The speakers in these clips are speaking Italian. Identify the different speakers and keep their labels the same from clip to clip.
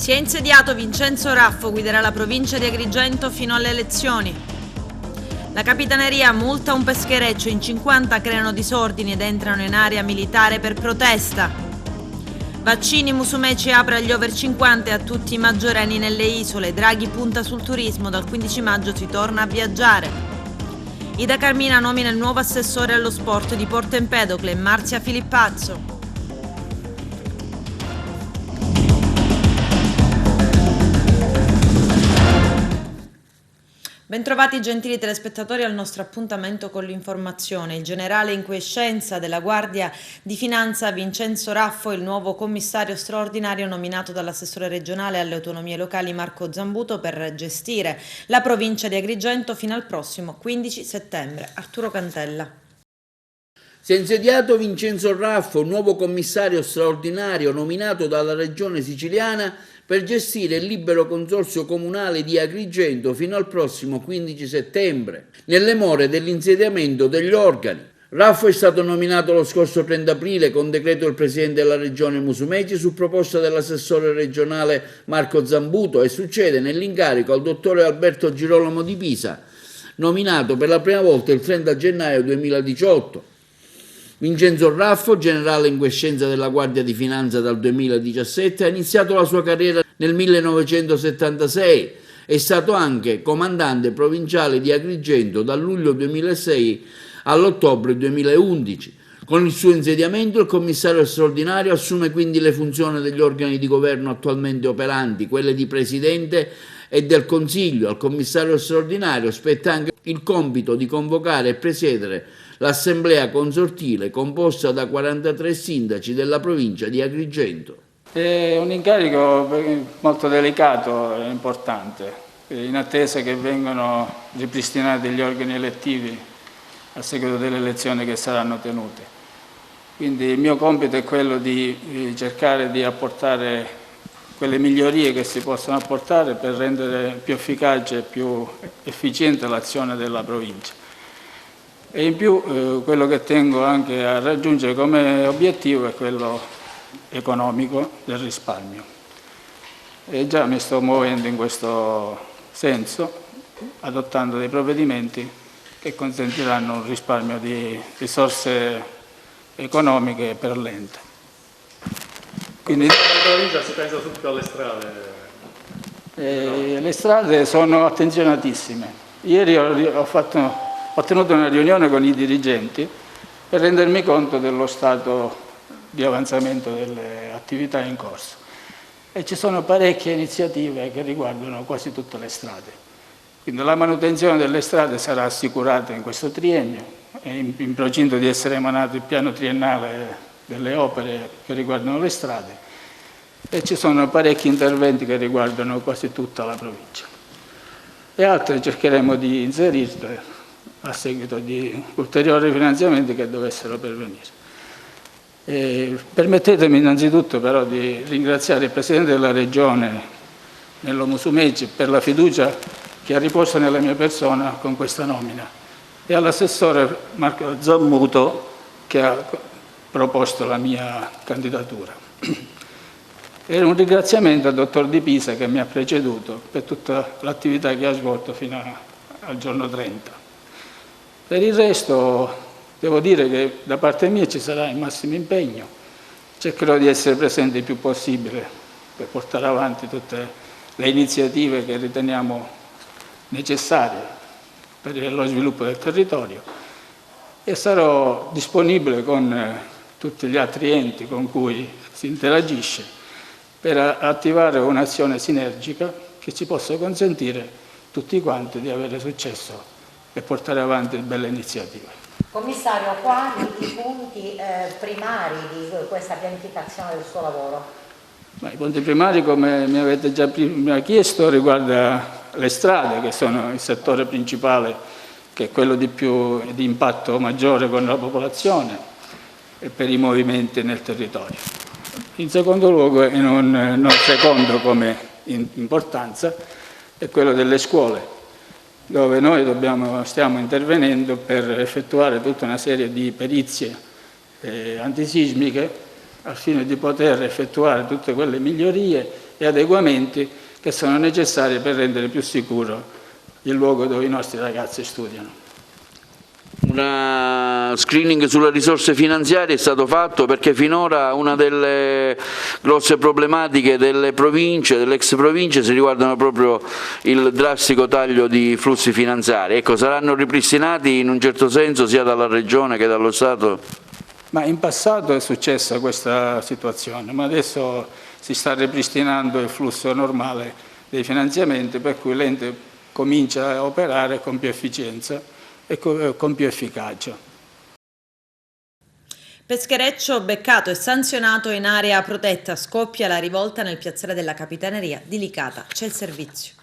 Speaker 1: Si è insediato Vincenzo Raffo, guiderà la provincia di Agrigento fino alle elezioni. La Capitaneria multa un peschereccio, in 50 creano disordini ed entrano in area militare per protesta. Vaccini, Musumeci apre agli over 50 e a tutti i maggiorenni nelle isole. Draghi punta sul turismo, dal 15 maggio si torna a viaggiare. Ida Carmina nomina il nuovo assessore allo sport di Porto Empedocle, Marzia Filippazzo. Bentrovati gentili telespettatori al nostro appuntamento con l'informazione. Il generale in quiescenza della Guardia di Finanza Vincenzo Raffo, il nuovo commissario straordinario nominato dall'assessore regionale alle autonomie locali Marco Zambuto per gestire la provincia di Agrigento fino al prossimo 15 settembre. Arturo Cantella.
Speaker 2: Si è insediato Vincenzo Raffo, nuovo commissario straordinario nominato dalla regione siciliana per gestire il libero consorzio comunale di Agrigento fino al prossimo 15 settembre, nelle more dell'insediamento degli organi. Raffo è stato nominato lo scorso 30 aprile con decreto del Presidente della Regione Musumeci su proposta dell'assessore regionale Marco Zambuto e succede nell'incarico al dottore Alberto Girolamo di Pisa, nominato per la prima volta il 30 gennaio 2018. Vincenzo Raffo, generale in quiescenza della Guardia di Finanza dal 2017, ha iniziato la sua carriera nel 1976, è stato anche comandante provinciale di Agrigento dal luglio 2006 all'ottobre 2011. Con il suo insediamento il commissario straordinario assume quindi le funzioni degli organi di governo attualmente operanti, quelle di Presidente e del Consiglio. Al commissario straordinario spetta anche il compito di convocare e presiedere l'assemblea consortile composta da 43 sindaci della provincia di Agrigento.
Speaker 3: È un incarico molto delicato e importante, in attesa che vengano ripristinati gli organi elettivi a seguito delle elezioni che saranno tenute. Quindi il mio compito è quello di cercare di apportare quelle migliorie che si possono apportare per rendere più efficace e più efficiente l'azione della provincia. E in più quello che tengo anche a raggiungere come obiettivo è quello economico del risparmio. E già mi sto muovendo in questo senso, adottando dei provvedimenti che consentiranno un risparmio di risorse economiche per l'ente. Quindi
Speaker 4: in provincia si pensa subito alle strade.
Speaker 3: Le strade sono attenzionatissime. Ieri ho tenuto una riunione con i dirigenti per rendermi conto dello stato di avanzamento delle attività in corso. E ci sono parecchie iniziative che riguardano quasi tutte le strade. Quindi la manutenzione delle strade sarà assicurata in questo triennio, è in procinto di essere emanato il piano triennale delle opere che riguardano le strade e ci sono parecchi interventi che riguardano quasi tutta la provincia. E altre cercheremo di inserirle a seguito di ulteriori finanziamenti che dovessero pervenire. Permettetemi innanzitutto però di ringraziare il Presidente della Regione, Nello Musumeci, per la fiducia che ha riposto nella mia persona con questa nomina e all'assessore Marco Zambuto che ha proposto la mia candidatura. E un ringraziamento al dottor Di Pisa che mi ha preceduto per tutta l'attività che ha svolto fino al giorno 30. Per il resto devo dire che da parte mia ci sarà il massimo impegno, cercherò di essere presente il più possibile per portare avanti tutte le iniziative che riteniamo necessarie per lo sviluppo del territorio e sarò disponibile con tutti gli altri enti con cui si interagisce per attivare un'azione sinergica che ci possa consentire tutti quanti di avere successo e portare avanti belle iniziative.
Speaker 5: Commissario, quali i punti primari di questa pianificazione del suo lavoro?
Speaker 3: I punti primari, come mi avete già prima chiesto, riguarda le strade, che sono il settore principale, che è quello di impatto maggiore con la popolazione e per i movimenti nel territorio. In secondo luogo, e non secondo come importanza, è quello delle scuole, dove noi stiamo intervenendo per effettuare tutta una serie di perizie antisismiche al fine di poter effettuare tutte quelle migliorie e adeguamenti che sono necessari per rendere più sicuro il luogo dove i nostri ragazzi studiano.
Speaker 2: Un screening sulle risorse finanziarie è stato fatto perché finora una delle grosse problematiche delle province, delle ex province, si riguardano proprio il drastico taglio di flussi finanziari. Ecco, saranno ripristinati in un certo senso sia dalla Regione che dallo Stato?
Speaker 3: Ma in passato è successa questa situazione, ma adesso si sta ripristinando il flusso normale dei finanziamenti, per cui l'ente comincia a operare con più efficienza e con più efficacia.
Speaker 1: Peschereccio beccato e sanzionato in area protetta. Scoppia la rivolta nel piazzale della Capitaneria di Licata. C'è il servizio.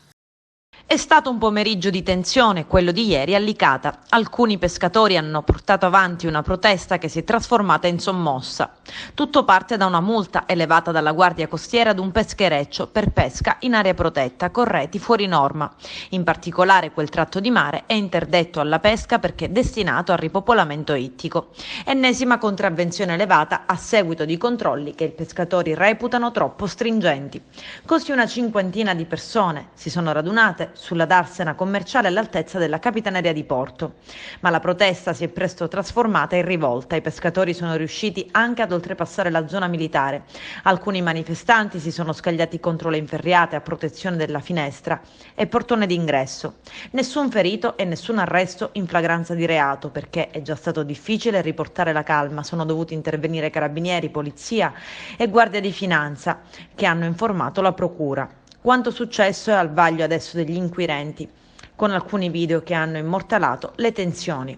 Speaker 1: È stato un pomeriggio di tensione, quello di ieri a Licata. Alcuni pescatori hanno portato avanti una protesta che si è trasformata in sommossa. Tutto parte da una multa elevata dalla Guardia Costiera ad un peschereccio per pesca in area protetta con reti fuori norma. In particolare quel tratto di mare è interdetto alla pesca perché è destinato al ripopolamento ittico. Ennesima contravvenzione elevata a seguito di controlli che i pescatori reputano troppo stringenti. Così una cinquantina di persone si sono radunate sulla darsena commerciale all'altezza della Capitaneria di Porto. Ma la protesta si è presto trasformata in rivolta. I pescatori sono riusciti anche ad oltrepassare la zona militare. Alcuni manifestanti si sono scagliati contro le inferriate a protezione della finestra e portone d'ingresso. Nessun ferito e nessun arresto in flagranza di reato, perché è già stato difficile riportare la calma. Sono dovuti intervenire carabinieri, polizia e guardia di finanza, che hanno informato la procura. Quanto successo è al vaglio adesso degli inquirenti, con alcuni video che hanno immortalato le tensioni.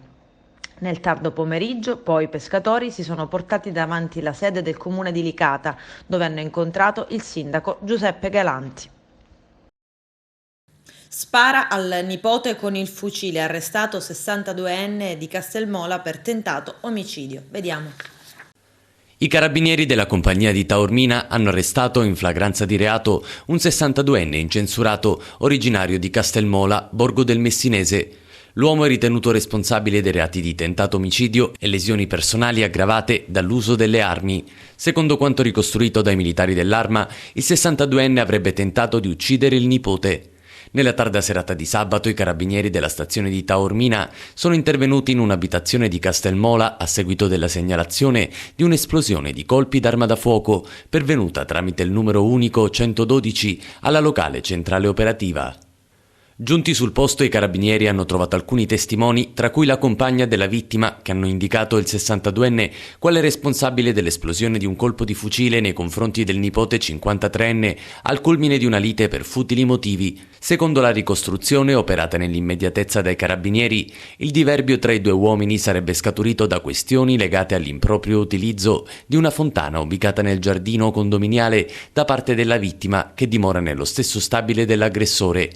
Speaker 1: Nel tardo pomeriggio, poi, i pescatori si sono portati davanti la sede del comune di Licata, dove hanno incontrato il sindaco Giuseppe Galanti. Spara al nipote con il fucile, arrestato 62enne di Castelmola per tentato omicidio. Vediamo.
Speaker 6: I carabinieri della compagnia di Taormina hanno arrestato in flagranza di reato un 62enne incensurato originario di Castelmola, Borgo del Messinese. L'uomo è ritenuto responsabile dei reati di tentato omicidio e lesioni personali aggravate dall'uso delle armi. Secondo quanto ricostruito dai militari dell'Arma, il 62enne avrebbe tentato di uccidere il nipote. Nella tarda serata di sabato i carabinieri della stazione di Taormina sono intervenuti in un'abitazione di Castelmola a seguito della segnalazione di un'esplosione di colpi d'arma da fuoco pervenuta tramite il numero unico 112 alla locale centrale operativa. Giunti sul posto, i carabinieri hanno trovato alcuni testimoni, tra cui la compagna della vittima, che hanno indicato il 62enne quale responsabile dell'esplosione di un colpo di fucile nei confronti del nipote 53enne al culmine di una lite per futili motivi. Secondo la ricostruzione operata nell'immediatezza dai carabinieri, il diverbio tra i due uomini sarebbe scaturito da questioni legate all'improprio utilizzo di una fontana ubicata nel giardino condominiale da parte della vittima, che dimora nello stesso stabile dell'aggressore.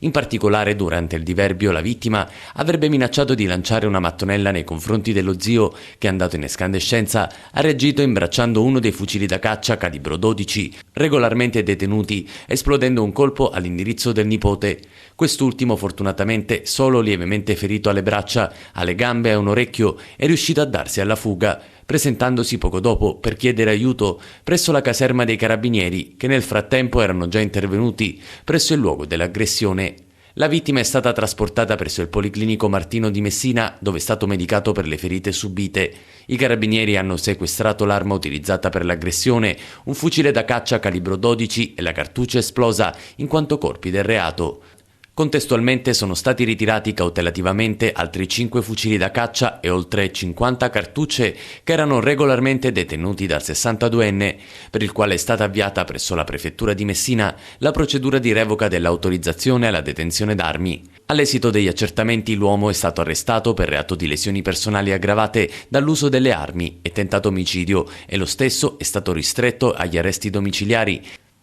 Speaker 6: In particolare, durante il diverbio, la vittima avrebbe minacciato di lanciare una mattonella nei confronti dello zio, che, andato in escandescenza, ha reagito imbracciando uno dei fucili da caccia calibro 12, regolarmente detenuti, esplodendo un colpo all'indirizzo del nipote. Quest'ultimo, fortunatamente solo lievemente ferito alle braccia, alle gambe e a un orecchio, è riuscito a darsi alla fuga, presentandosi poco dopo per chiedere aiuto presso la caserma dei carabinieri, che nel frattempo erano già intervenuti presso il luogo dell'aggressione. La vittima è stata trasportata presso il Policlinico Martino di Messina, dove è stato medicato per le ferite subite. I carabinieri hanno sequestrato l'arma utilizzata per l'aggressione, un fucile da caccia calibro 12 e la cartuccia esplosa in quanto corpi del reato. Contestualmente sono stati ritirati cautelativamente altri 5 fucili da caccia e oltre 50 cartucce che erano regolarmente detenuti dal 62enne, per il quale è stata avviata presso la prefettura di Messina la procedura di revoca dell'autorizzazione alla detenzione d'armi. All'esito degli accertamenti l'uomo è stato arrestato per reato di lesioni personali aggravate dall'uso delle armi e tentato omicidio, e lo stesso è stato ristretto agli arresti domiciliari,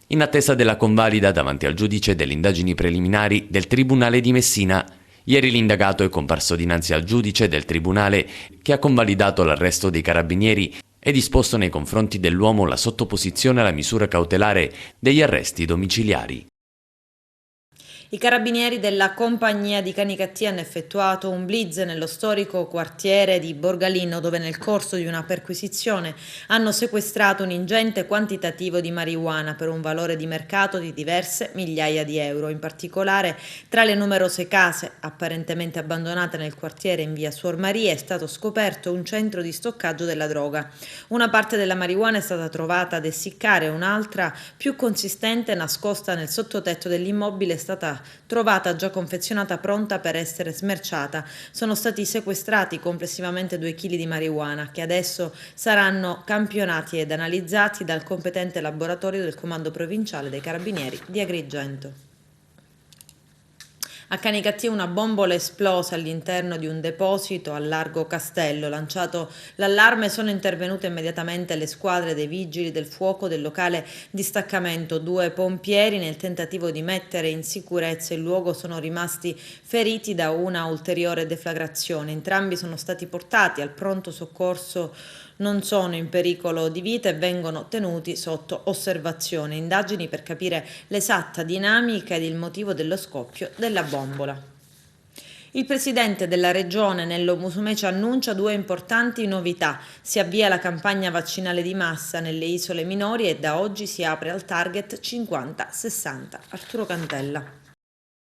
Speaker 6: in attesa della convalida davanti al giudice delle indagini preliminari del Tribunale di Messina. Ieri l'indagato è comparso dinanzi al giudice del Tribunale, che ha convalidato l'arresto dei carabinieri e disposto nei confronti dell'uomo la sottoposizione alla misura cautelare degli arresti domiciliari.
Speaker 1: I carabinieri della compagnia di Canicattì hanno effettuato un blitz nello storico quartiere di Borgalino, dove nel corso di una perquisizione hanno sequestrato un ingente quantitativo di marijuana per un valore di mercato di diverse migliaia di euro. In particolare, tra le numerose case apparentemente abbandonate nel quartiere in via Suor Maria è stato scoperto un centro di stoccaggio della droga. Una parte della marijuana è stata trovata ad essiccare, un'altra più consistente nascosta nel sottotetto dell'immobile è stata trovata già confezionata pronta per essere smerciata. Sono stati sequestrati complessivamente 2 kg di marijuana che adesso saranno campionati ed analizzati dal competente laboratorio del Comando Provinciale dei Carabinieri di Agrigento. A Canicattì una bombola esplosa all'interno di un deposito a Largo Castello. Lanciato l'allarme sono intervenute immediatamente le squadre dei vigili del fuoco del locale distaccamento. 2 pompieri nel tentativo di mettere in sicurezza il luogo sono rimasti feriti da una ulteriore deflagrazione. Entrambi sono stati portati al pronto soccorso, non sono in pericolo di vita e vengono tenuti sotto osservazione. Indagini per capire l'esatta dinamica ed il motivo dello scoppio della bombola. Il presidente della regione Nello Musumeci annuncia 2 importanti novità. Si avvia la campagna vaccinale di massa nelle isole minori e da oggi si apre al target 50-60. Arturo Cantella.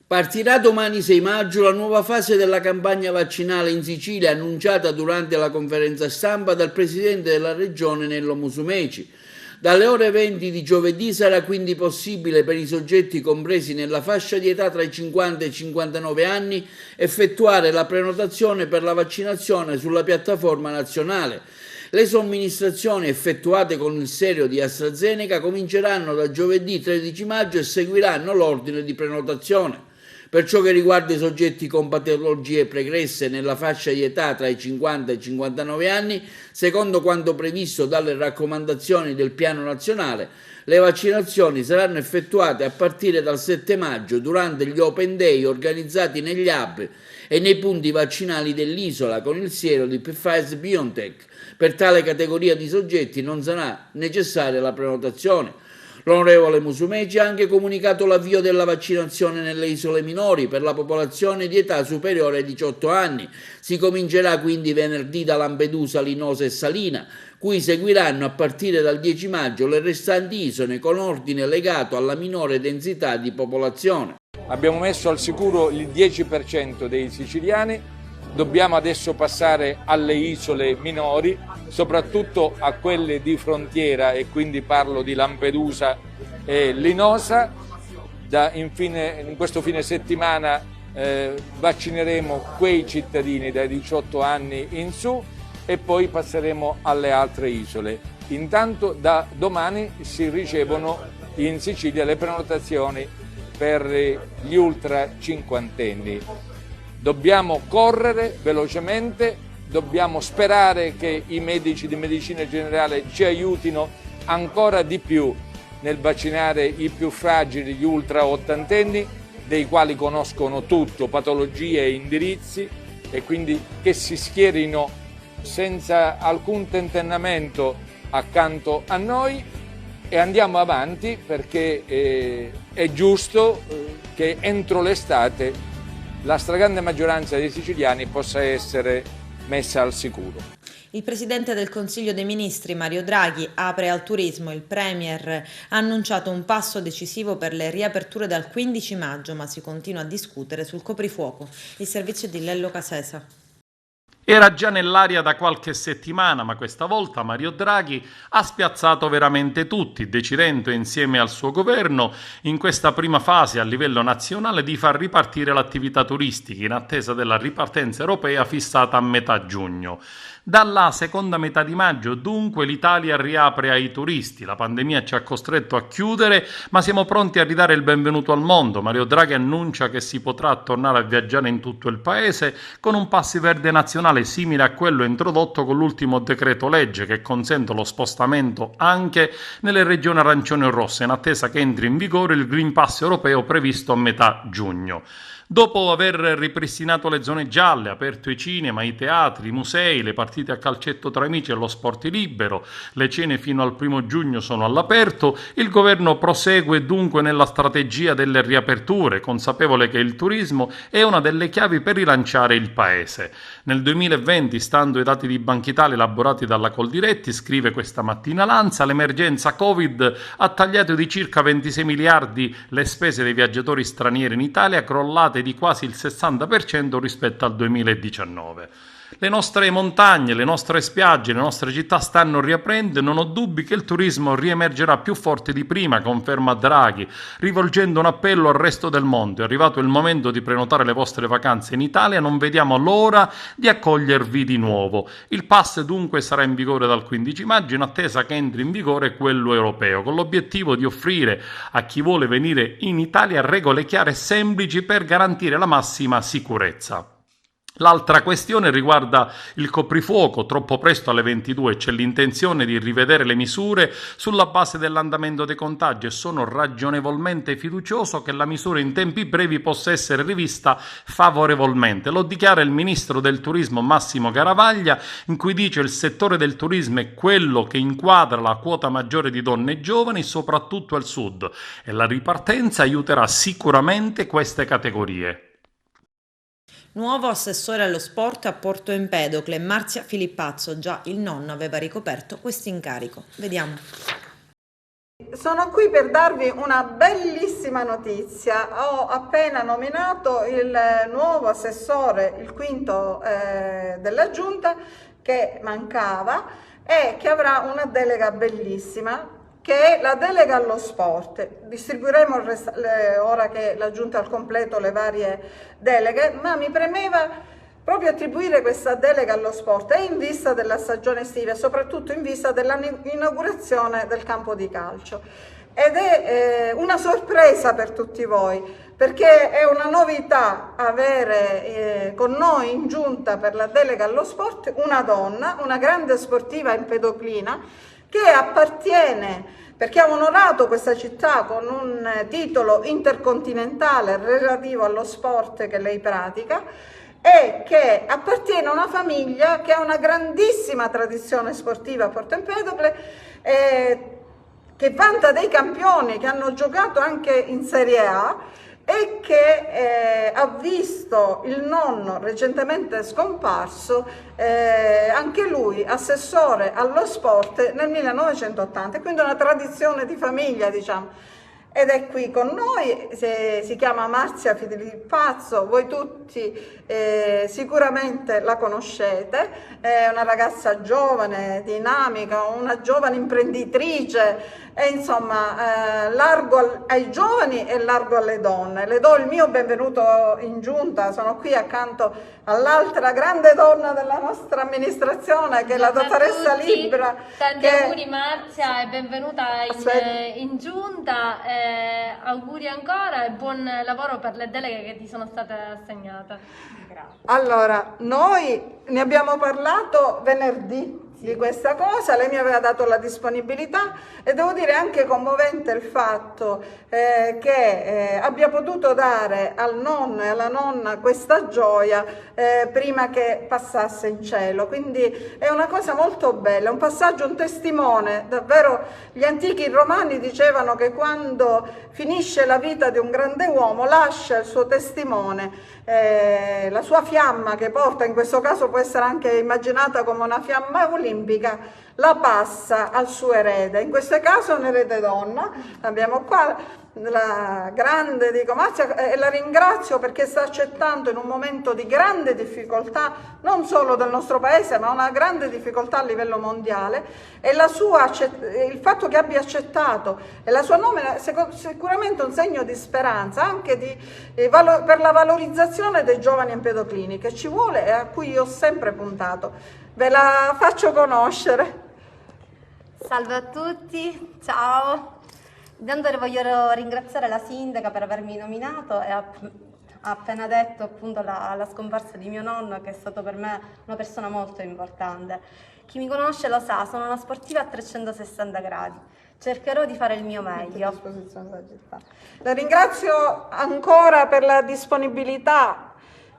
Speaker 2: Partirà domani 6 maggio la nuova fase della campagna vaccinale in Sicilia, annunciata durante la conferenza stampa dal presidente della regione Nello Musumeci. Dalle ore 20 di giovedì sarà quindi possibile per i soggetti compresi nella fascia di età tra i 50 e i 59 anni effettuare la prenotazione per la vaccinazione sulla piattaforma nazionale. Le somministrazioni effettuate con il serio di AstraZeneca cominceranno da giovedì 13 maggio e seguiranno l'ordine di prenotazione. Per ciò che riguarda i soggetti con patologie pregresse nella fascia di età tra i 50 e i 59 anni, secondo quanto previsto dalle raccomandazioni del Piano Nazionale, le vaccinazioni saranno effettuate a partire dal 7 maggio durante gli Open Day organizzati negli hub e nei punti vaccinali dell'isola con il siero di Pfizer-BioNTech. Per tale categoria di soggetti non sarà necessaria la prenotazione. L'onorevole Musumeci ha anche comunicato l'avvio della vaccinazione nelle isole minori per la popolazione di età superiore ai 18 anni. Si comincerà quindi venerdì da Lampedusa, Linosa e Salina, cui seguiranno a partire dal 10 maggio le restanti isole con ordine legato alla minore densità di popolazione.
Speaker 7: Abbiamo messo al sicuro il 10% dei siciliani. Dobbiamo adesso passare alle isole minori, soprattutto a quelle di frontiera, e quindi parlo di Lampedusa e Linosa. In questo fine settimana vaccineremo quei cittadini dai 18 anni in su e poi passeremo alle altre isole. Intanto da domani si ricevono in Sicilia le prenotazioni per gli ultra cinquantenni. Dobbiamo correre velocemente, dobbiamo sperare che i medici di medicina generale ci aiutino ancora di più nel vaccinare i più fragili, gli ultra ottantenni, dei quali conoscono tutto, patologie e indirizzi, e quindi che si schierino senza alcun tentennamento accanto a noi e andiamo avanti perché è giusto che entro l'estate la stragrande maggioranza dei siciliani possa essere messa al sicuro.
Speaker 1: Il Presidente del Consiglio dei Ministri, Mario Draghi, apre al turismo. Il Premier ha annunciato un passo decisivo per le riaperture dal 15 maggio, ma si continua a discutere sul coprifuoco. Il servizio di Lello Casesa.
Speaker 8: Era già nell'aria da qualche settimana, ma questa volta Mario Draghi ha spiazzato veramente tutti, decidendo insieme al suo governo in questa prima fase a livello nazionale di far ripartire l'attività turistica in attesa della ripartenza europea fissata a metà giugno. Dalla seconda metà di maggio, dunque, l'Italia riapre ai turisti. La pandemia ci ha costretto a chiudere, ma siamo pronti a ridare il benvenuto al mondo. Mario Draghi annuncia che si potrà tornare a viaggiare in tutto il paese con un passi verde nazionale simile a quello introdotto con l'ultimo decreto legge, che consente lo spostamento anche nelle regioni arancioni o rosse, in attesa che entri in vigore il Green Pass europeo previsto a metà giugno. Dopo aver ripristinato le zone gialle, aperto i cinema, i teatri, i musei, le partite a calcetto tra amici e lo sport libero, le cene fino al 1° giugno sono all'aperto, il governo prosegue dunque nella strategia delle riaperture, consapevole che il turismo è una delle chiavi per rilanciare il paese. Nel 2020, stando ai dati di Banca Italia elaborati dalla Coldiretti, scrive questa mattina l'ANSA, l'emergenza Covid ha tagliato di circa 26 miliardi le spese dei viaggiatori stranieri in Italia, crollate di quasi il 60% rispetto al 2019. Le nostre montagne, le nostre spiagge, le nostre città stanno riaprendo e non ho dubbi che il turismo riemergerà più forte di prima, conferma Draghi, rivolgendo un appello al resto del mondo. È arrivato il momento di prenotare le vostre vacanze in Italia, non vediamo l'ora di accogliervi di nuovo. Il pass dunque sarà in vigore dal 15 maggio in attesa che entri in vigore quello europeo, con l'obiettivo di offrire a chi vuole venire in Italia regole chiare e semplici per garantire la massima sicurezza. L'altra questione riguarda il coprifuoco. Troppo presto alle 22 c'è l'intenzione di rivedere le misure sulla base dell'andamento dei contagi e sono ragionevolmente fiducioso che la misura in tempi brevi possa essere rivista favorevolmente. Lo dichiara il ministro del turismo Massimo Garavaglia, in cui dice: il settore del turismo è quello che inquadra la quota maggiore di donne e giovani, soprattutto al sud, e la ripartenza aiuterà sicuramente queste categorie.
Speaker 1: Nuovo assessore allo sport a Porto Empedocle, Marzia Filippazzo. Già il nonno aveva ricoperto questo incarico. Vediamo.
Speaker 9: Sono qui per darvi una bellissima notizia. Ho appena nominato il nuovo assessore, il quinto della giunta, che mancava e che avrà una delega bellissima, che è la delega allo sport. Distribuiremo ora che la giunta al completo le varie deleghe, ma mi premeva proprio attribuire questa delega allo sport e in vista della stagione estiva e soprattutto in vista dell'inaugurazione del campo di calcio. Ed è una sorpresa per tutti voi, perché è una novità avere con noi in giunta per la delega allo sport una donna, una grande sportiva empedoclina, che appartiene, perché ha onorato questa città con un titolo intercontinentale relativo allo sport che lei pratica, e che appartiene a una famiglia che ha una grandissima tradizione sportiva a Porto Empedocle, che vanta dei campioni che hanno giocato anche in Serie A e che ha visto il nonno recentemente scomparso, anche lui assessore allo sport nel 1980, quindi una tradizione di famiglia, diciamo. Ed è qui con noi, si chiama Marzia Filippazzo, voi tutti sicuramente la conoscete, è una ragazza giovane, dinamica, una giovane imprenditrice, e insomma largo ai giovani e largo alle donne. Le do il mio benvenuto in giunta, sono qui accanto all'altra grande donna della nostra amministrazione, che è la dottoressa Libra.
Speaker 10: Tanti auguri Marzia e benvenuta in giunta, auguri ancora e buon lavoro per le deleghe che ti sono state assegnate. Grazie.
Speaker 9: Allora, noi ne abbiamo parlato venerdì di questa cosa, lei mi aveva dato la disponibilità e devo dire anche commovente il fatto che abbia potuto dare al nonno e alla nonna questa gioia prima che passasse in cielo, quindi è una cosa molto bella, un passaggio, un testimone. Davvero gli antichi romani dicevano che quando finisce la vita di un grande uomo lascia il suo testimone, la sua fiamma che porta, in questo caso può essere anche immaginata come una fiamma olimpica, la passa al suo erede, in questo caso un erede donna. Abbiamo qua la grande, dico Marzia, e la ringrazio perché sta accettando in un momento di grande difficoltà, non solo del nostro paese, ma una grande difficoltà a livello mondiale, e il fatto che abbia accettato e la sua nomina è sicuramente un segno di speranza, anche per la valorizzazione dei giovani empedoclini, che ci vuole e a cui io ho sempre puntato. Ve la faccio conoscere.
Speaker 11: Salve a tutti, ciao. Intanto voglio ringraziare la sindaca per avermi nominato e ha appena detto appunto la scomparsa di mio nonno, che è stato per me una persona molto importante. Chi mi conosce lo sa, sono una sportiva a 360 gradi. Cercherò di fare il mio meglio.
Speaker 9: La ringrazio ancora per la disponibilità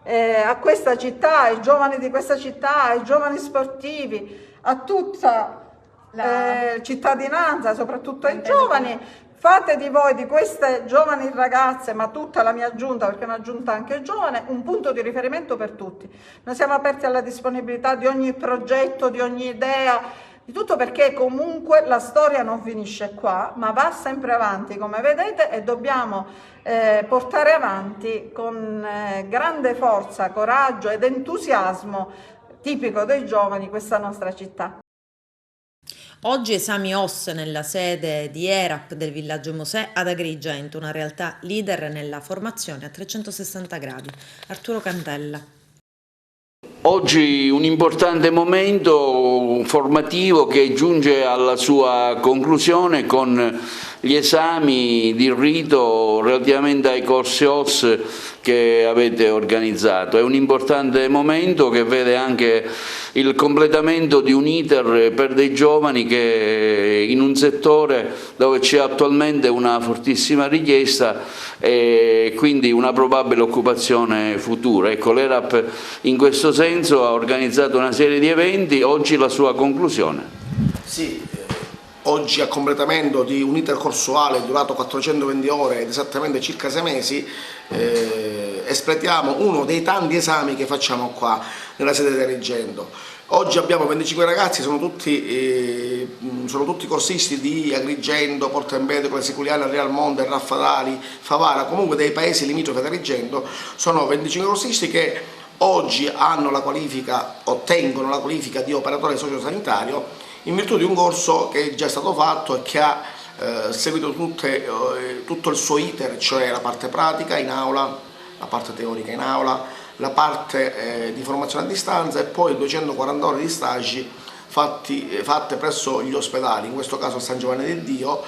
Speaker 9: a questa città, ai giovani di questa città, ai giovani sportivi, a tutta la cittadinanza, soprattutto ai giovani. Fate di voi, di queste giovani ragazze, ma tutta la mia giunta, perché è una giunta anche giovane, un punto di riferimento per tutti. Noi siamo aperti alla disponibilità di ogni progetto, di ogni idea, di tutto, perché comunque la storia non finisce qua, ma va sempre avanti, come vedete, e dobbiamo portare avanti con grande forza, coraggio ed entusiasmo tipico dei giovani questa nostra città.
Speaker 1: Oggi esami OS nella sede di ERAP del Villaggio Mosè ad Agrigento, una realtà leader nella formazione a 360 gradi. Arturo Cantella.
Speaker 2: Oggi un importante momento formativo che giunge alla sua conclusione con gli esami di rito relativamente ai corsi OS che avete organizzato. È un importante momento che vede anche il completamento di un iter per dei giovani che in un settore dove c'è attualmente una fortissima richiesta e quindi una probabile occupazione futura. Ecco, l'ERAP in questo senso ha organizzato una serie di eventi, oggi la sua conclusione.
Speaker 12: Sì. Oggi a completamento di un iter corsuale durato 420 ore ed esattamente circa 6 mesi espletiamo uno dei tanti esami che facciamo qua nella sede di Agrigento. Oggi abbiamo 25 ragazzi, sono tutti corsisti di Agrigento, Porto Empedocle, Siculiana, Real Monte, Raffadali, Favara, comunque dei paesi limitrofi ad Agrigento. Sono 25 corsisti che oggi hanno la qualifica, ottengono la qualifica di operatore sociosanitario in virtù di un corso che è già stato fatto e che ha seguito tutto il suo iter, cioè la parte pratica in aula, la parte teorica in aula, la parte di formazione a distanza e poi 240 ore di stage fatte presso gli ospedali, in questo caso a San Giovanni del Dio,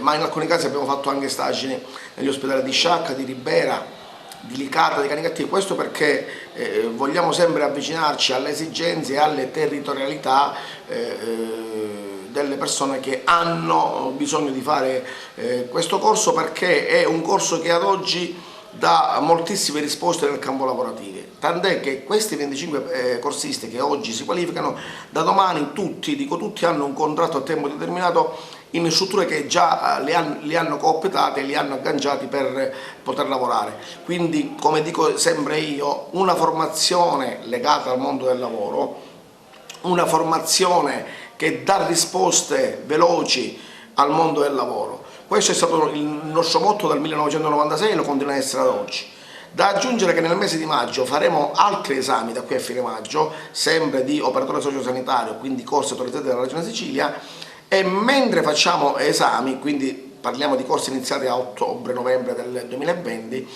Speaker 12: ma in alcuni casi abbiamo fatto anche stage negli ospedali di Sciacca, di Ribera, di Licata, di Canicattì. Questo perché vogliamo sempre avvicinarci alle esigenze e alle territorialità delle persone che hanno bisogno di fare questo corso, perché è un corso che ad oggi dà moltissime risposte nel campo lavorativo, tant'è che questi 25 corsisti che oggi si qualificano, da domani tutti hanno un contratto a tempo determinato in strutture che già li hanno cooptate e li hanno agganciati per poter lavorare. Quindi, come dico sempre io, una formazione legata al mondo del lavoro, una formazione che dà risposte veloci al mondo del lavoro. Questo è stato il nostro motto dal 1996 e lo continua a essere ad oggi. Da aggiungere che nel mese di maggio faremo altri esami da qui a fine maggio, sempre di operatore sociosanitario, quindi corsi autorizzati dalla Regione Sicilia, e mentre facciamo esami, quindi parliamo di corsi iniziati a ottobre-novembre del 2020,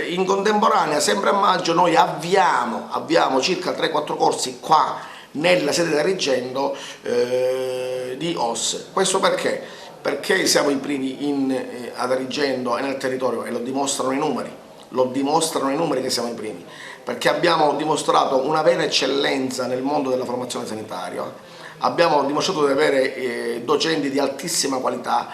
Speaker 12: in contemporanea, sempre a maggio, noi avviamo circa 3-4 corsi qua nella sede di Agrigento di OS. Questo perché? Perché siamo i primi ad Agrigento e nel territorio, e lo dimostrano i numeri che siamo i primi, perché abbiamo dimostrato una vera eccellenza nel mondo della formazione sanitaria, abbiamo dimostrato di avere docenti di altissima qualità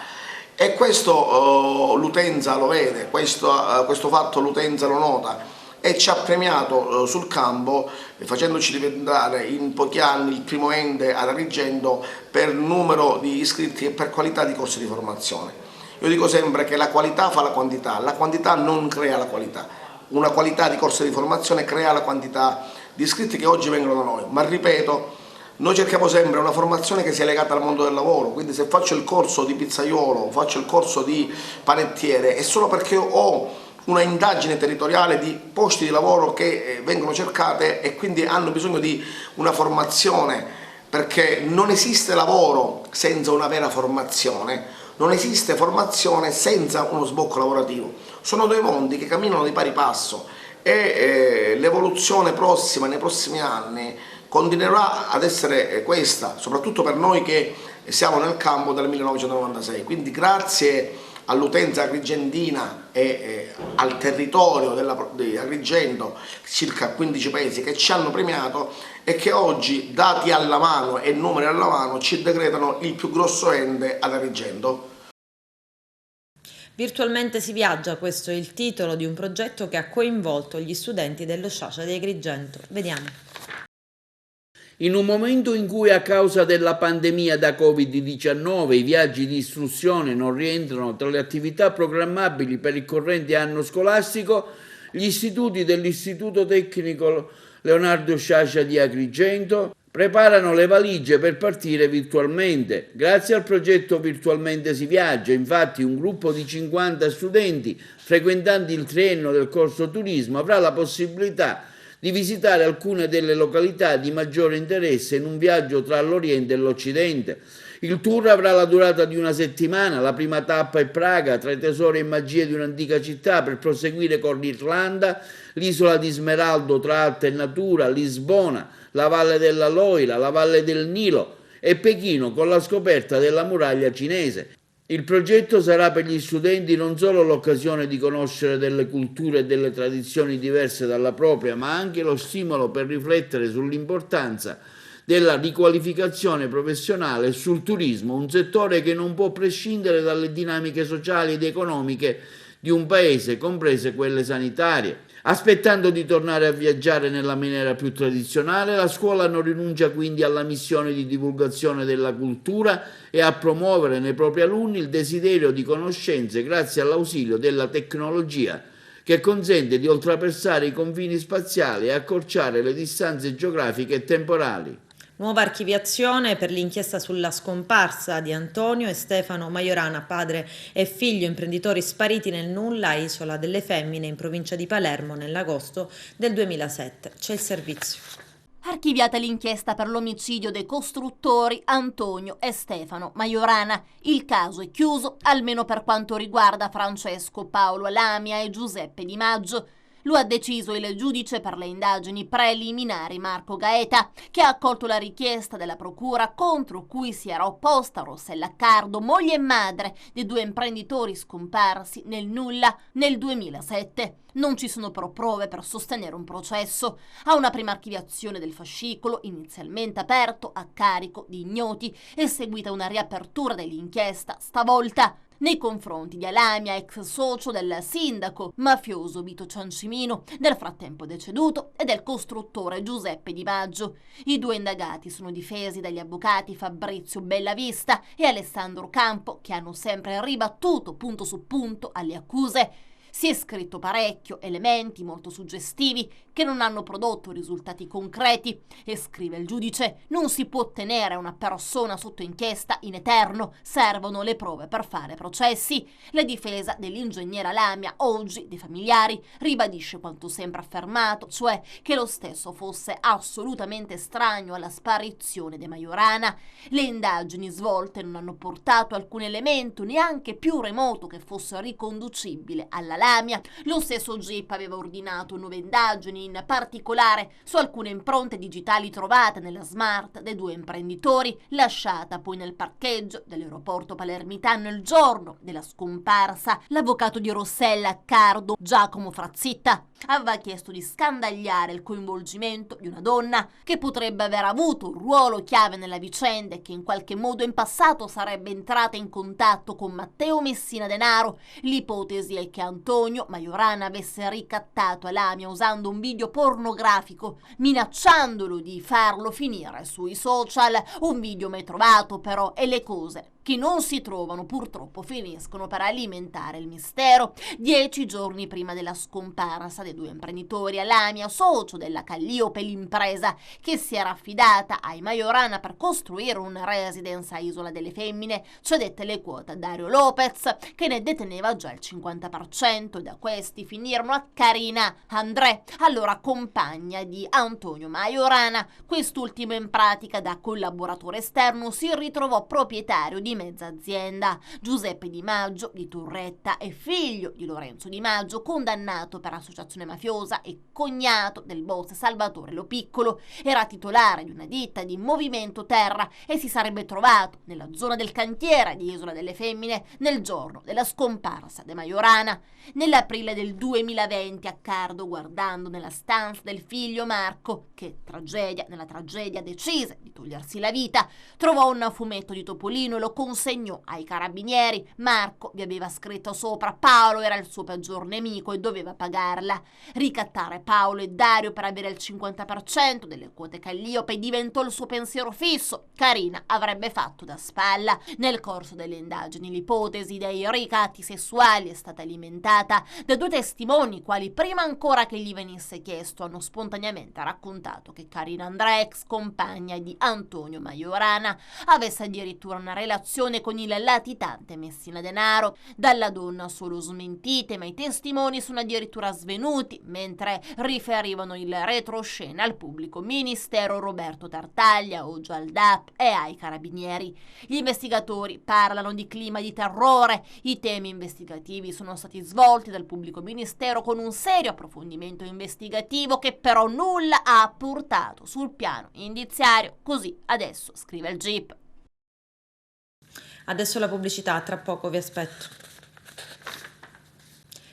Speaker 12: e questo l'utenza lo vede, questo fatto l'utenza lo nota e ci ha premiato sul campo, facendoci diventare in pochi anni il primo ente ad Agrigento per numero di iscritti e per qualità di corsi di formazione. Io dico sempre che la qualità fa la quantità non crea la qualità, una qualità di corsi di formazione crea la quantità di iscritti che oggi vengono da noi, ma ripeto, noi cerchiamo sempre una formazione che sia legata al mondo del lavoro, quindi se faccio il corso di pizzaiolo, faccio il corso di panettiere, è solo perché ho una indagine territoriale di posti di lavoro che vengono cercate e quindi hanno bisogno di una formazione, perché non esiste lavoro senza una vera formazione, non esiste formazione senza uno sbocco lavorativo. Sono due mondi che camminano di pari passo e l'evoluzione prossima, nei prossimi anni, continuerà ad essere questa, soprattutto per noi che siamo nel campo dal 1996. Quindi grazie all'utenza agrigentina e al territorio di Agrigento, circa 15 paesi che ci hanno premiato e che oggi, dati alla mano e numeri alla mano, ci decretano il più grosso ente ad Agrigento.
Speaker 1: Virtualmente si viaggia, questo è il titolo di un progetto che ha coinvolto gli studenti dello Sciascia di Agrigento. Vediamo.
Speaker 2: In un momento in cui a causa della pandemia da Covid-19 i viaggi di istruzione non rientrano tra le attività programmabili per il corrente anno scolastico, gli istituti dell'Istituto Tecnico Leonardo Sciascia di Agrigento preparano le valigie per partire virtualmente. Grazie al progetto Virtualmente si viaggia, infatti, un gruppo di 50 studenti frequentanti il triennio del corso turismo avrà la possibilità di visitare alcune delle località di maggiore interesse in un viaggio tra l'Oriente e l'Occidente. Il tour avrà la durata di una settimana, la prima tappa è Praga, tra i tesori e magie di un'antica città, per proseguire con l'Irlanda, l'isola di Smeraldo tra arte e natura, Lisbona, la Valle della Loira, la Valle del Nilo e Pechino con la scoperta della muraglia cinese. Il progetto sarà per gli studenti non solo l'occasione di conoscere delle culture e delle tradizioni diverse dalla propria, ma anche lo stimolo per riflettere sull'importanza della riqualificazione professionale e sul turismo, un settore che non può prescindere dalle dinamiche sociali ed economiche di un paese, comprese quelle sanitarie. Aspettando di tornare a viaggiare nella maniera più tradizionale, la scuola non rinuncia quindi alla missione di divulgazione della cultura e a promuovere nei propri alunni il desiderio di conoscenze grazie all'ausilio della tecnologia, che consente di oltrepassare i confini spaziali e accorciare le distanze geografiche e temporali.
Speaker 1: Nuova archiviazione per l'inchiesta sulla scomparsa di Antonio e Stefano Majorana, padre e figlio imprenditori spariti nel nulla a Isola delle Femmine in provincia di Palermo nell'agosto del 2007. C'è il servizio.
Speaker 13: Archiviata l'inchiesta per l'omicidio dei costruttori Antonio e Stefano Majorana. Il caso è chiuso, almeno per quanto riguarda Francesco Paolo Lamia e Giuseppe Di Maggio. Lo ha deciso il giudice per le indagini preliminari Marco Gaeta, che ha accolto la richiesta della procura contro cui si era opposta Rossella Cardo, moglie e madre dei due imprenditori scomparsi nel nulla nel 2007. Non ci sono però prove per sostenere un processo. A una prima archiviazione del fascicolo, inizialmente aperto a carico di ignoti, è seguita una riapertura dell'inchiesta, stavolta nei confronti di Alamia, ex socio del sindaco mafioso Vito Ciancimino, nel frattempo deceduto, e del costruttore Giuseppe Di Maggio. I due indagati sono difesi dagli avvocati Fabrizio Bellavista e Alessandro Campo, che hanno sempre ribattuto punto su punto alle accuse. Si è scritto parecchio, elementi molto suggestivi che non hanno prodotto risultati concreti, e scrive il giudice: non si può tenere una persona sotto inchiesta in eterno, servono le prove per fare processi. La difesa dell'ingegnere Lamia, oggi dei familiari, ribadisce quanto sempre affermato, cioè che lo stesso fosse assolutamente estraneo alla sparizione di Majorana. Le indagini svolte non hanno portato alcun elemento, neanche più remoto, che fosse riconducibile alla Lamia. Lo stesso GIP aveva ordinato nuove indagini, in particolare su alcune impronte digitali trovate nella smart dei due imprenditori, lasciata poi nel parcheggio dell'aeroporto palermitano il giorno della scomparsa. L'avvocato di Rossella Cardo, Giacomo Frazzitta, aveva chiesto di scandagliare il coinvolgimento di una donna che potrebbe aver avuto un ruolo chiave nella vicenda e che in qualche modo in passato sarebbe entrata in contatto con Matteo Messina Denaro. L'ipotesi è che Antonio Majorana avesse ricattato Lamia usando un video pornografico, minacciandolo di farlo finire sui social. Un video mai trovato però, e le cose che non si trovano purtroppo finiscono per alimentare il mistero. 10 giorni prima della scomparsa dei due imprenditori, Lamia, socio della Calliope, l'impresa che si era affidata ai Majorana per costruire una residence a Isola delle Femmine, cedette le quote a Dario Lopez, che ne deteneva già il 50%, e da questi finirono a Carina André, allora compagna di Antonio Majorana. Quest'ultimo, in pratica da collaboratore esterno, si ritrovò proprietario di mezza azienda. Giuseppe Di Maggio di Turretta è figlio di Lorenzo Di Maggio, condannato per associazione mafiosa e cognato del boss Salvatore Lo Piccolo. Era titolare di una ditta di Movimento Terra e si sarebbe trovato nella zona del cantiere di Isola delle Femmine nel giorno della scomparsa di Majorana. Nell'aprile del 2020 a Cardo, guardando nella stanza del figlio Marco, che nella tragedia decise di togliersi la vita, trovò un fumetto di Topolino e lo consegnò ai carabinieri. Marco vi aveva scritto sopra: Paolo era il suo peggior nemico e doveva pagarla. Ricattare Paolo e Dario per avere il 50% delle quote Calliope diventò il suo pensiero fisso. Carina avrebbe fatto da spalla. Nel corso delle indagini l'ipotesi dei ricatti sessuali è stata alimentata da due testimoni, quali prima ancora che gli venisse chiesto hanno spontaneamente raccontato che Carina Andrà, ex compagna di Antonio Majorana, avesse addirittura una relazione con il latitante Messina Denaro. Dalla donna solo smentite, ma i testimoni sono addirittura svenuti mentre riferivano il retroscena al pubblico ministero Roberto Tartaglia, oggi al DAP, e ai carabinieri. Gli investigatori parlano di clima di terrore. I temi investigativi sono stati svolti dal pubblico ministero con un serio approfondimento investigativo che però nulla ha portato sul piano indiziario. Così adesso scrive il GIP.
Speaker 1: Adesso la pubblicità, tra poco vi aspetto.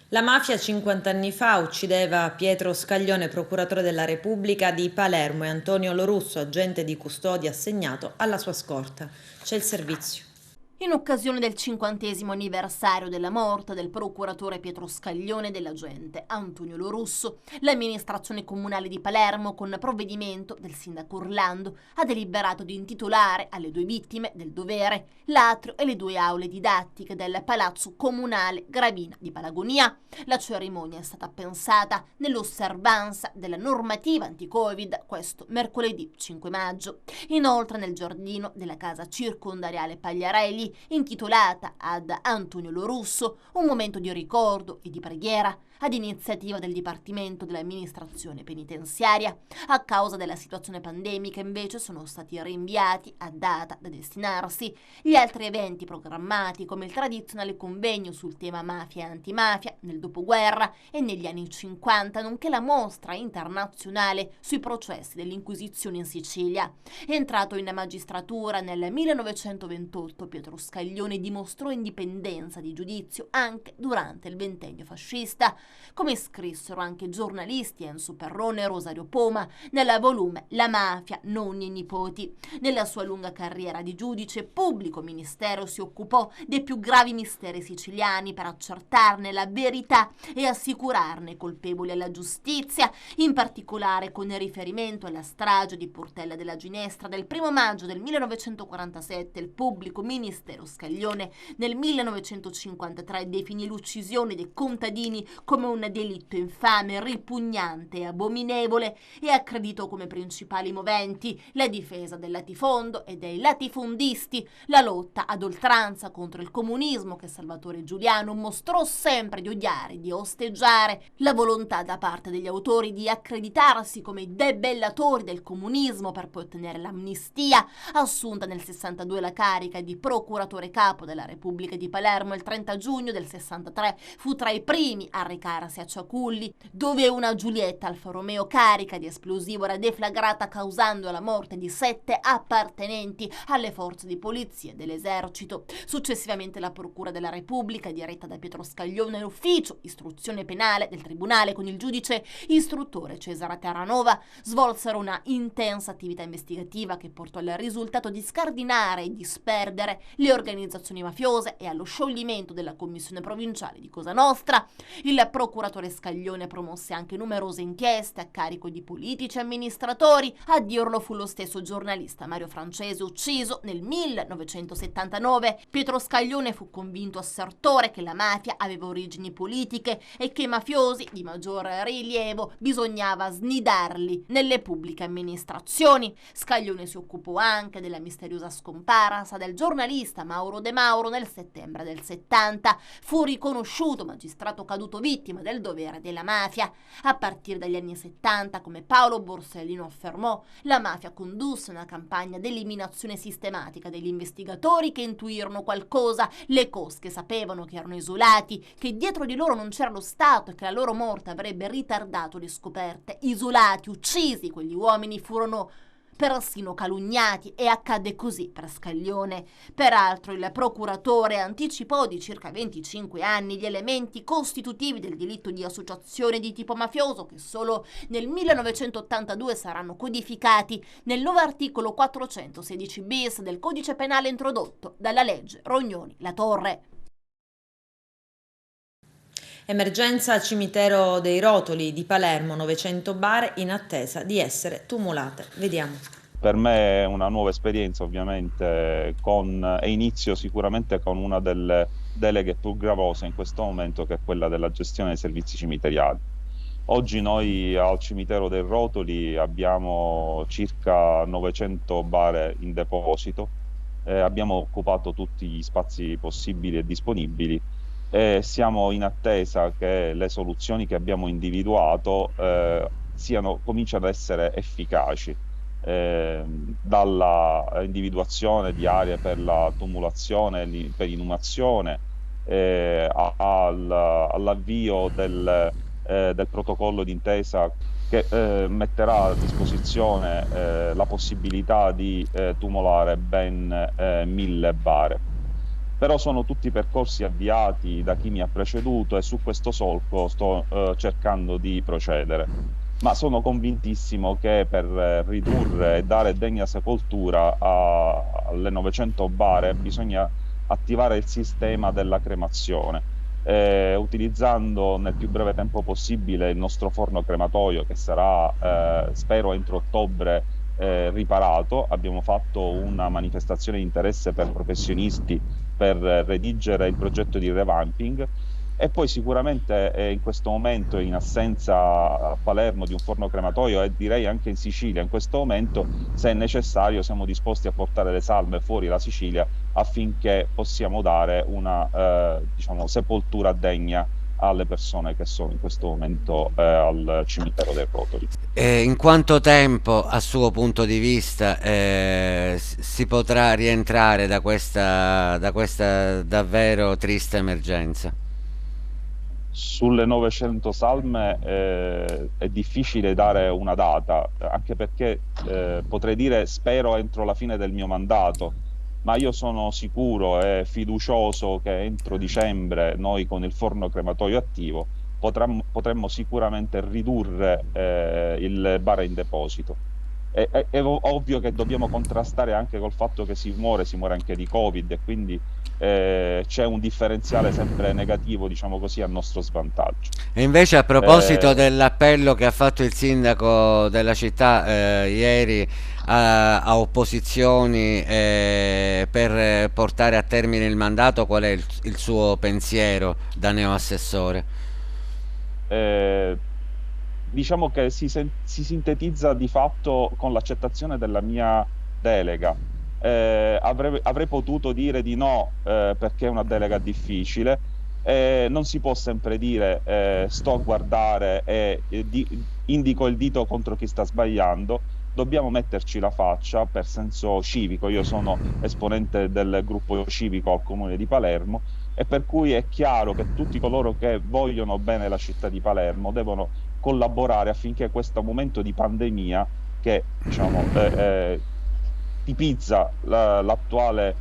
Speaker 1: La mafia 50 anni fa uccideva Pietro Scaglione, procuratore della Repubblica di Palermo, e Antonio Lorusso, agente di custodia assegnato alla sua scorta. C'è il servizio.
Speaker 13: In occasione del 50° anniversario della morte del procuratore Pietro Scaglione e dell'agente Antonio Lorusso, l'amministrazione comunale di Palermo, con provvedimento del sindaco Orlando, ha deliberato di intitolare alle due vittime del dovere l'atrio e le due aule didattiche del Palazzo Comunale Gravina di Palagonia. La cerimonia è stata pensata nell'osservanza della normativa anti-Covid questo mercoledì 5 maggio. Inoltre nel giardino della casa circondariale Pagliarelli, intitolata ad Antonio Lorusso, un momento di ricordo e di preghiera ad iniziativa del Dipartimento dell'Amministrazione Penitenziaria. A causa della situazione pandemica invece sono stati rinviati a data da destinarsi gli altri eventi programmati, come il tradizionale convegno sul tema mafia e antimafia nel dopoguerra e negli anni 50, nonché la mostra internazionale sui processi dell'Inquisizione in Sicilia. Entrato in magistratura nel 1928, Pietro Scaglione dimostrò indipendenza di giudizio anche durante il ventennio fascista, come scrissero anche giornalisti Enzo Perrone e Rosario Poma nel volume La mafia, nonni e nipoti. Nella sua lunga carriera di giudice e pubblico ministero si occupò dei più gravi misteri siciliani per accertarne la verità e assicurarne i colpevoli alla giustizia, in particolare con riferimento alla strage di Portella della Ginestra del 1 maggio del 1947. Il pubblico ministero Scaglione nel 1953 definì l'uccisione dei contadini come un delitto infame, ripugnante e abominevole e accreditò come principali moventi la difesa del latifondo e dei latifondisti, la lotta ad oltranza contro il comunismo che Salvatore Giuliano mostrò sempre di odiare, di osteggiare, la volontà da parte degli autori di accreditarsi come debellatori del comunismo per poi ottenere l'amnistia, assunta nel 62 la carica di procuratore capo della Repubblica di Palermo il 30 giugno del 63, fu tra i primi a recarsi a Ciaculli, dove una Giulietta Alfa Romeo carica di esplosivo era deflagrata, causando la morte di 7 appartenenti alle forze di polizia e dell'esercito. Successivamente la Procura della Repubblica, diretta da Pietro Scaglione, e l'ufficio istruzione penale del Tribunale con il giudice istruttore Cesare Terranova svolsero una intensa attività investigativa che portò al risultato di scardinare e disperdere le organizzazioni mafiose e allo scioglimento della Commissione Provinciale di Cosa Nostra. Il procuratore Scaglione promosse anche numerose inchieste a carico di politici e amministratori. A dirlo fu lo stesso giornalista Mario Francese, ucciso nel 1979. Pietro Scaglione fu convinto assertore che la mafia aveva origini politiche e che i mafiosi di maggior rilievo bisognava snidarli nelle pubbliche amministrazioni. Scaglione si occupò anche della misteriosa scomparsa del giornalista Mauro De Mauro nel settembre del 70. Fu riconosciuto magistrato caduto vittima vittima del dovere della mafia. A partire dagli anni 70, come Paolo Borsellino affermò, la mafia condusse una campagna di eliminazione sistematica degli investigatori che intuirono qualcosa. Le cosche sapevano che erano isolati, che dietro di loro non c'era lo Stato e che la loro morte avrebbe ritardato le scoperte. Isolati, uccisi, quegli uomini furono persino calunniati e accadde così per Scaglione. Peraltro il procuratore anticipò di circa 25 anni gli elementi costitutivi del delitto di associazione di tipo mafioso che solo nel 1982 saranno codificati nel nuovo articolo 416 bis del codice penale introdotto dalla legge Rognoni-La Torre.
Speaker 1: Emergenza al cimitero dei Rotoli di Palermo, 900 bare in attesa di essere tumulate. Vediamo.
Speaker 14: Per me è una nuova esperienza, ovviamente, e inizio sicuramente con una delle deleghe più gravose in questo momento, che è quella della gestione dei servizi cimiteriali. Oggi noi al cimitero dei Rotoli abbiamo circa 900 bare in deposito, abbiamo occupato tutti gli spazi possibili e disponibili e siamo in attesa che le soluzioni che abbiamo individuato cominciano ad essere efficaci, dalla individuazione di aree per la tumulazione, per inumazione, all'avvio del protocollo d'intesa che metterà a disposizione la possibilità di tumulare ben 1000 bare. Però sono tutti percorsi avviati da chi mi ha preceduto e su questo solco sto cercando di procedere. Ma sono convintissimo che per ridurre e dare degna sepoltura alle 900 bare bisogna attivare il sistema della cremazione, utilizzando nel più breve tempo possibile il nostro forno crematorio che sarà, spero, entro ottobre riparato. Abbiamo fatto una manifestazione di interesse per professionisti per redigere il progetto di revamping e poi sicuramente in questo momento, in assenza a Palermo di un forno crematorio e direi anche in Sicilia in questo momento, se è necessario siamo disposti a portare le salme fuori la Sicilia affinché possiamo dare una sepoltura degna alle persone che sono in questo momento al cimitero dei Rotoli.
Speaker 15: In quanto tempo, a suo punto di vista, si potrà rientrare da questa davvero triste emergenza?
Speaker 14: Sulle 900 salme è difficile dare una data, anche perché potrei dire spero entro la fine del mio mandato, ma io sono sicuro e fiducioso che entro dicembre noi con il forno crematorio attivo potremmo sicuramente ridurre il bare in deposito. È ovvio che dobbiamo contrastare anche col fatto che si muore anche di Covid e quindi c'è un differenziale sempre negativo, diciamo così, a nostro svantaggio.
Speaker 15: E invece, a proposito dell'appello che ha fatto il sindaco della città ieri a opposizioni per portare a termine il mandato, qual è il suo pensiero da neoassessore?
Speaker 14: Diciamo che si sintetizza di fatto con l'accettazione della mia delega. Avrei potuto dire di no perché è una delega difficile. Non si può sempre dire sto a guardare e indico il dito contro chi sta sbagliando. Dobbiamo metterci la faccia per senso civico. Io sono esponente del gruppo civico al Comune di Palermo e per cui è chiaro che tutti coloro che vogliono bene la città di Palermo devono collaborare affinché questo momento di pandemia che tipizza l'attuale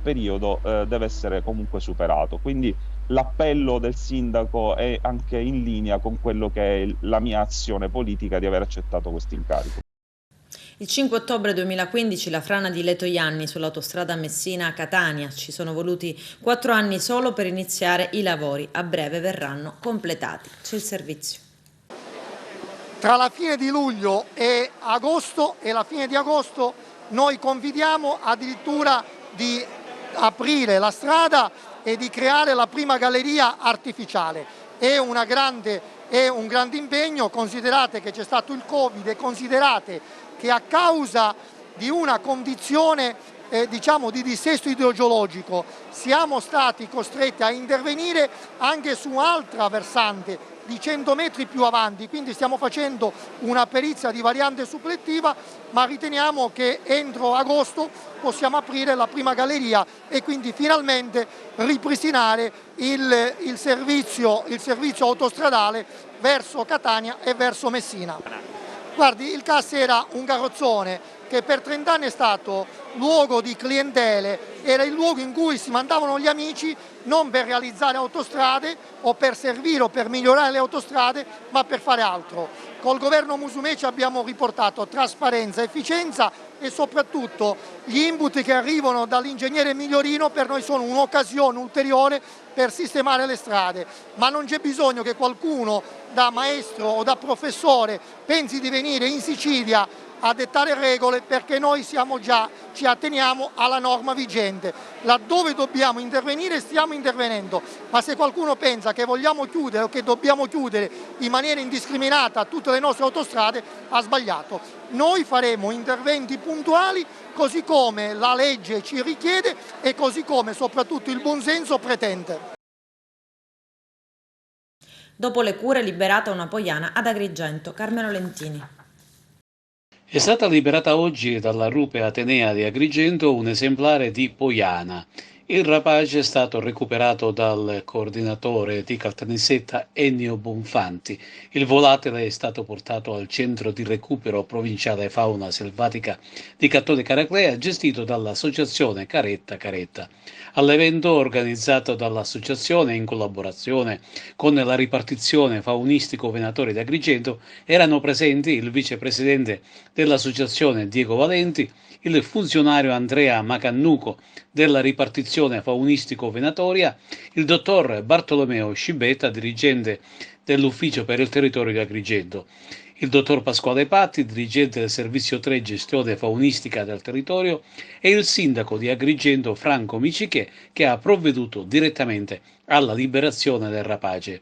Speaker 14: periodo deve essere comunque superato. Quindi l'appello del sindaco è anche in linea con quello che è la mia azione politica di aver accettato questo incarico.
Speaker 1: Il 5 ottobre 2015 la frana di Letojanni sull'autostrada Messina-Catania. Ci sono voluti 4 anni solo per iniziare i lavori. A breve verranno completati. C'è il servizio.
Speaker 16: Tra la fine di luglio e agosto e la fine di agosto noi confidiamo addirittura di aprire la strada e di creare la prima galleria artificiale. È un grande impegno, considerate che c'è stato il Covid e considerate che a causa di una condizione di dissesto idrogeologico, siamo stati costretti a intervenire anche su altra versante di 100 metri più avanti, quindi stiamo facendo una perizia di variante supplettiva, ma riteniamo che entro agosto possiamo aprire la prima galleria e quindi finalmente ripristinare il servizio autostradale verso Catania e verso Messina. Guardi, il CAS era un carrozzone che per 30 anni è stato luogo di clientele, era il luogo in cui si mandavano gli amici non per realizzare autostrade o per servire o per migliorare le autostrade, ma per fare altro. Col governo Musumeci abbiamo riportato trasparenza, efficienza e soprattutto gli input che arrivano dall'ingegnere Migliorino per noi sono un'occasione ulteriore per sistemare le strade, ma non c'è bisogno che qualcuno da maestro o da professore pensi di venire in Sicilia a dettare regole, perché noi ci atteniamo alla norma vigente. Laddove dobbiamo intervenire stiamo intervenendo, ma se qualcuno pensa che vogliamo chiudere o che dobbiamo chiudere in maniera indiscriminata tutte le nostre autostrade ha sbagliato. Noi faremo interventi puntuali così come la legge ci richiede e così come soprattutto il buonsenso pretende.
Speaker 1: Dopo le cure, liberata una poiana ad Agrigento. Carmelo Lentini.
Speaker 17: È stata liberata oggi dalla rupe Atenea di Agrigento un esemplare di poiana. Il rapace è stato recuperato dal coordinatore di Caltanissetta Ennio Bonfanti. Il volatile è stato portato al centro di recupero provinciale fauna selvatica di Cattone Caraclea, gestito dall'associazione Caretta Caretta. All'evento organizzato dall'associazione in collaborazione con la ripartizione faunistico Venatori di Agrigento erano presenti il vicepresidente dell'associazione Diego Valenti, il funzionario Andrea Macannuco della ripartizione faunistico Venatoria, il dottor Bartolomeo Scibetta, dirigente dell'ufficio per il territorio di Agrigento, il dottor Pasquale Patti, dirigente del servizio 3 gestione faunistica del territorio, e il sindaco di Agrigento Franco Miciche, che ha provveduto direttamente alla liberazione del rapace.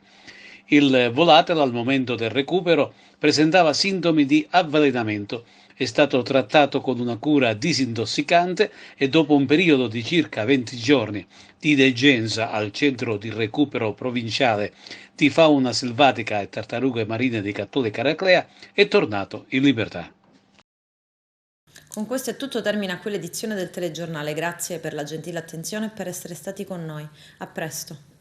Speaker 17: Il volatile al momento del recupero presentava sintomi di avvelenamento, è stato trattato con una cura disintossicante e dopo un periodo di circa 20 giorni di degenza al centro di recupero provinciale di fauna selvatica e tartarughe marine di Cattone Caraclea è tornato in libertà.
Speaker 1: Con questo è tutto, termina qui l'edizione del telegiornale. Grazie per la gentile attenzione e per essere stati con noi. A presto.